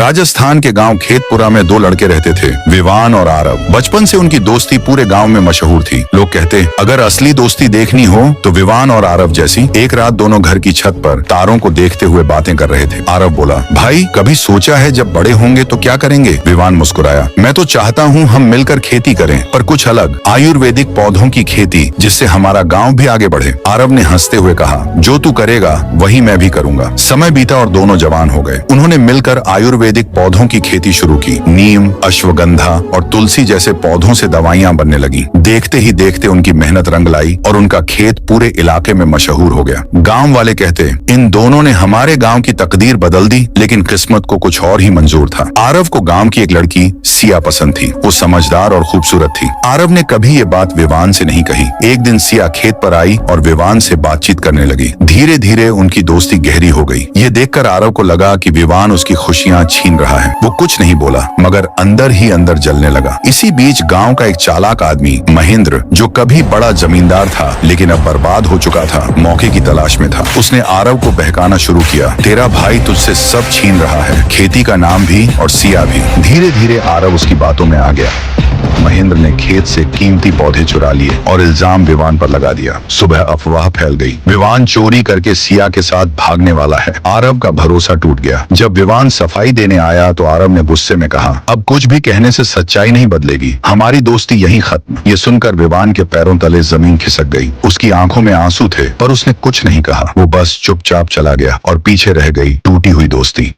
राजस्थान के गांव खेतपुरा में दो लड़के रहते थे, विवान और आरव। बचपन से उनकी दोस्ती पूरे गांव में मशहूर थी। लोग कहते, अगर असली दोस्ती देखनी हो तो विवान और आरव जैसी। एक रात दोनों घर की छत पर तारों को देखते हुए बातें कर रहे थे। आरव बोला, भाई कभी सोचा है जब बड़े होंगे तो क्या करेंगे? विवान मुस्कुराया, मैं तो चाहता हूँ हम मिलकर खेती करें, पर कुछ अलग, आयुर्वेदिक पौधों की खेती, जिससे हमारा गाँव भी आगे बढ़े। आरव ने हंसते हुए कहा, जो तू करेगा वही मैं भी करूंगा। समय बीता और दोनों जवान हो गए। उन्होंने मिलकर आयुर्वेदिक पौधों की खेती शुरू की। नीम, अश्वगंधा और तुलसी जैसे पौधों से दवाइयां बनने लगी। देखते ही देखते उनकी मेहनत रंग लाई और उनका खेत पूरे इलाके में मशहूर हो गया। गांव वाले कहते, इन दोनों ने हमारे गांव की तकदीर बदल दी, लेकिन किस्मत को कुछ और ही मंजूर था। आरव को गांव की एक लड़की सिया पसंद थी। वो समझदार और खूबसूरत थी। आरव ने कभी ये बात विवान से नहीं कही। एक दिन सिया खेत पर आई और विवान से बातचीत करने लगी। धीरे धीरे उनकी दोस्ती गहरी हो गई। ये देखकर आरव को लगा कि विवान उसकी खुशियां छीन रहा है। वो कुछ नहीं बोला, मगर अंदर ही अंदर जलने लगा। इसी बीच गांव का एक चालाक आदमी महेंद्र, जो कभी बड़ा जमींदार था लेकिन अब बर्बाद हो चुका था, मौके की तलाश में था। उसने आरव को बहकाना शुरू किया, तेरा भाई तुझसे सब छीन रहा है, खेती का नाम भी और सिया भी। धीरे धीरे आरव उसकी बातों में आ गया। महेंद्र ने खेत से कीमती पौधे चुरा लिए और इल्जाम विवान पर लगा दिया। सुबह अफवाह फैल गई, विवान चोरी करके सिया के साथ भागने वाला है। आरव का भरोसा टूट गया। जब विवान सफाई देने आया तो आरव ने गुस्से में कहा, अब कुछ भी कहने से सच्चाई नहीं बदलेगी, हमारी दोस्ती यहीं खत्म। ये सुनकर विवान के पैरों तले जमीन खिसक गई। उसकी आंखों में आंसू थे, पर उसने कुछ नहीं कहा। वो बस चुपचाप चला गया और पीछे रह गई टूटी हुई दोस्ती।